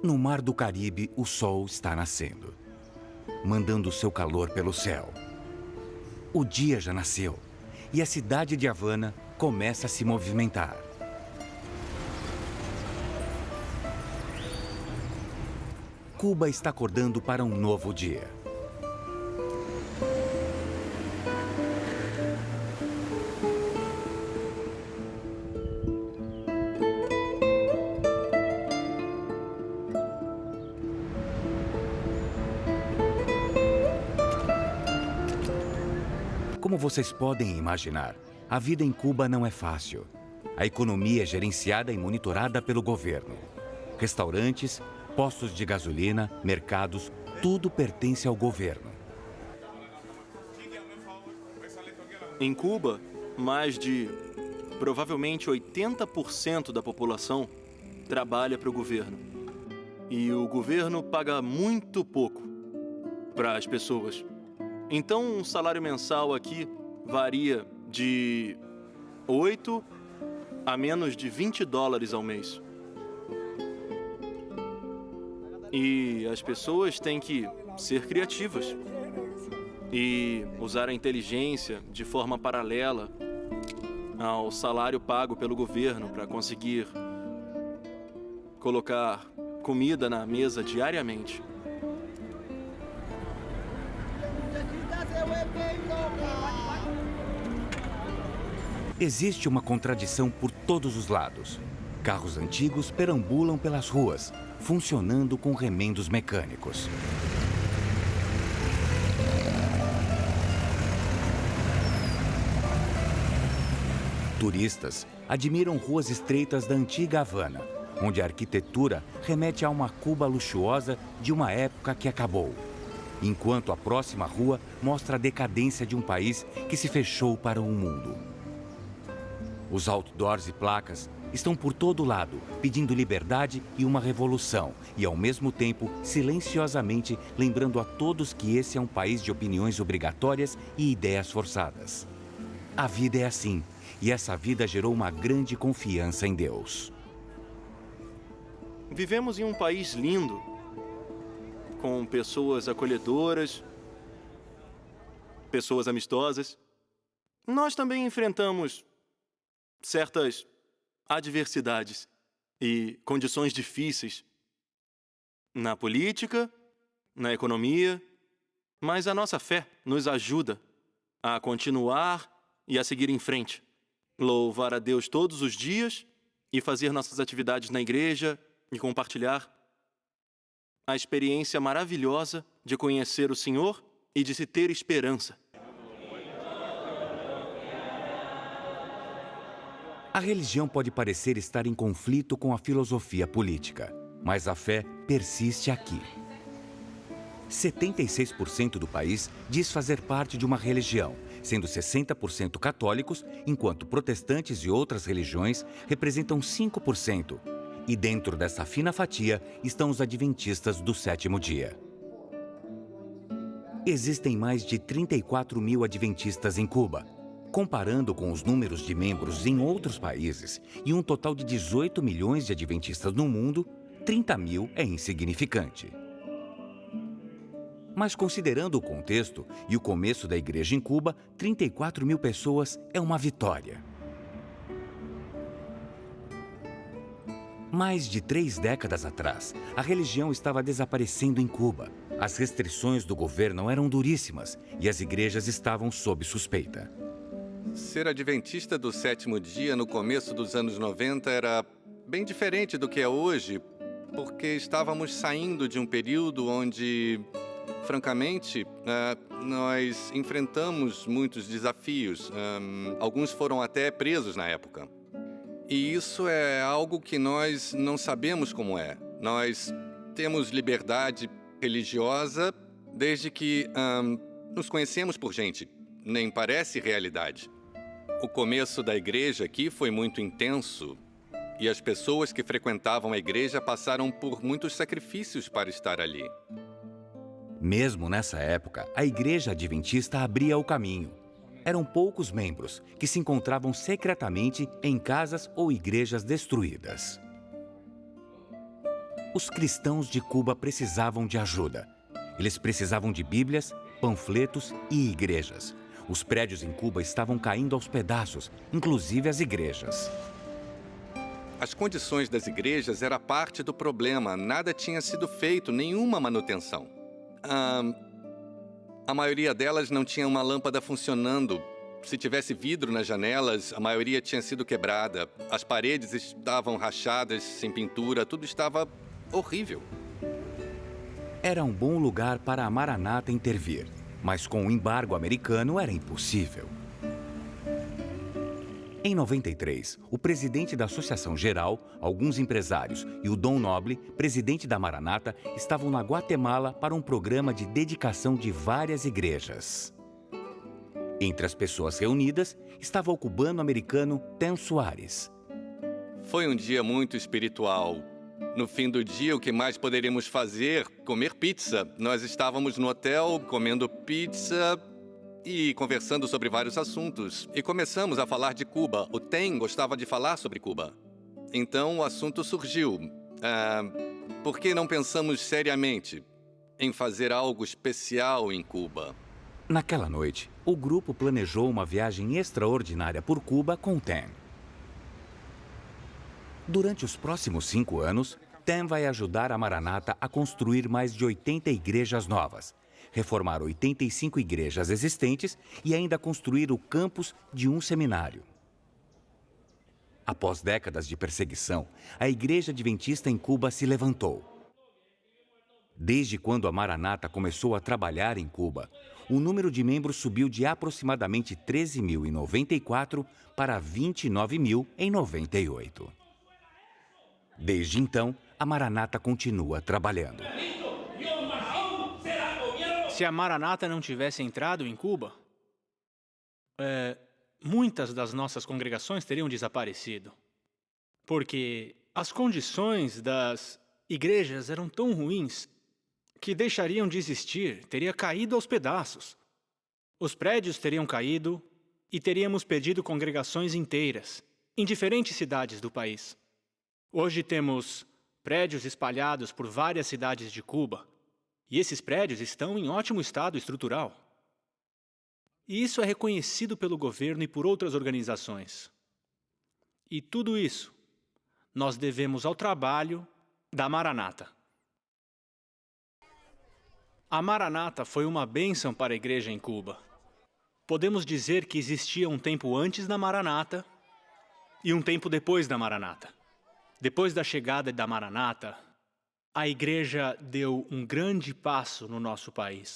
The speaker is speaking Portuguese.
No Mar do Caribe, o sol está nascendo, mandando seu calor pelo céu. O dia já nasceu e a cidade de Havana começa a se movimentar. Cuba está acordando para um novo dia. Como vocês podem imaginar, a vida em Cuba não é fácil. A economia é gerenciada e monitorada pelo governo. Restaurantes, postos de gasolina, mercados, tudo pertence ao governo. Em Cuba, mais de provavelmente 80% da população trabalha para o governo. E o governo paga muito pouco para as pessoas. Então, um salário mensal aqui varia de 8 a menos de $20 ao mês. E as pessoas têm que ser criativas e usar a inteligência de forma paralela ao salário pago pelo governo para conseguir colocar comida na mesa diariamente. Existe uma contradição por todos os lados. Carros antigos perambulam pelas ruas, funcionando com remendos mecânicos. Turistas admiram ruas estreitas da antiga Havana, onde a arquitetura remete a uma Cuba luxuosa de uma época que acabou. Enquanto a próxima rua mostra a decadência de um país que se fechou para o mundo. Os outdoors e placas estão por todo lado, pedindo liberdade e uma revolução, e ao mesmo tempo, silenciosamente, lembrando a todos que esse é um país de opiniões obrigatórias e ideias forçadas. A vida é assim, e essa vida gerou uma grande confiança em Deus. Vivemos em um país lindo, com pessoas acolhedoras, pessoas amistosas. Nós também enfrentamos certas adversidades e condições difíceis na política, na economia, mas a nossa fé nos ajuda a continuar e a seguir em frente, louvar a Deus todos os dias e fazer nossas atividades na igreja e compartilhar a experiência maravilhosa de conhecer o Senhor e de se ter esperança. A religião pode parecer estar em conflito com a filosofia política, mas a fé persiste aqui. 76% do país diz fazer parte de uma religião, sendo 60% católicos, enquanto protestantes e outras religiões representam 5%. E dentro dessa fina fatia estão os adventistas do sétimo dia. Existem mais de 34 mil adventistas em Cuba. Comparando com os números de membros em outros países e um total de 18 milhões de adventistas no mundo, 30 mil é insignificante. Mas considerando o contexto e o começo da igreja em Cuba, 34 mil pessoas é uma vitória. Mais de 3 décadas atrás, a religião estava desaparecendo em Cuba. As restrições do governo eram duríssimas e as igrejas estavam sob suspeita. Ser adventista do sétimo dia no começo dos anos 90 era bem diferente do que é hoje, porque estávamos saindo de um período onde, francamente, nós enfrentamos muitos desafios. Alguns foram até presos na época. E isso é algo que nós não sabemos como é. Nós temos liberdade religiosa desde que nos conhecemos por gente. Nem parece realidade. O começo da igreja aqui foi muito intenso e as pessoas que frequentavam a igreja passaram por muitos sacrifícios para estar ali. Mesmo nessa época, a igreja adventista abria o caminho. Eram poucos membros que se encontravam secretamente em casas ou igrejas destruídas. Os cristãos de Cuba precisavam de ajuda. Eles precisavam de bíblias, panfletos e igrejas. Os prédios em Cuba estavam caindo aos pedaços, inclusive as igrejas. As condições das igrejas era parte do problema. Nada tinha sido feito, nenhuma manutenção. A maioria delas não tinha uma lâmpada funcionando. Se tivesse vidro nas janelas, a maioria tinha sido quebrada. As paredes estavam rachadas, sem pintura, tudo estava horrível. Era um bom lugar para a Maranata intervir, mas com o embargo americano era impossível. Em 93, o presidente da Associação Geral, alguns empresários e o Dom Noble, presidente da Maranata, estavam na Guatemala para um programa de dedicação de várias igrejas. Entre as pessoas reunidas estava o cubano-americano Tem Soares. Foi um dia muito espiritual. No fim do dia, o que mais poderíamos fazer? Comer pizza. Nós estávamos no hotel comendo pizza e conversando sobre vários assuntos. E começamos a falar de Cuba. O Tem gostava de falar sobre Cuba. Então o assunto surgiu. Por que não pensamos seriamente em fazer algo especial em Cuba? Naquela noite, o grupo planejou uma viagem extraordinária por Cuba com Tem. Durante os próximos 5 anos, Tem vai ajudar a Maranata a construir mais de 80 igrejas novas, reformar 85 igrejas existentes e ainda construir o campus de um seminário. Após décadas de perseguição, a Igreja Adventista em Cuba se levantou. Desde quando a Maranata começou a trabalhar em Cuba, o número de membros subiu de aproximadamente 13.000 em 94 para 29.000 em 98. Desde então, a Maranata continua trabalhando. Se a Maranata não tivesse entrado em Cuba, muitas das nossas congregações teriam desaparecido. Porque as condições das igrejas eram tão ruins que deixariam de existir, teria caído aos pedaços. Os prédios teriam caído e teríamos perdido congregações inteiras, em diferentes cidades do país. Hoje temos prédios espalhados por várias cidades de Cuba, e esses prédios estão em ótimo estado estrutural. E isso é reconhecido pelo governo e por outras organizações. E tudo isso nós devemos ao trabalho da Maranata. A Maranata foi uma bênção para a igreja em Cuba. Podemos dizer que existia um tempo antes da Maranata e um tempo depois da Maranata. Depois da chegada da Maranata, a igreja deu um grande passo no nosso país.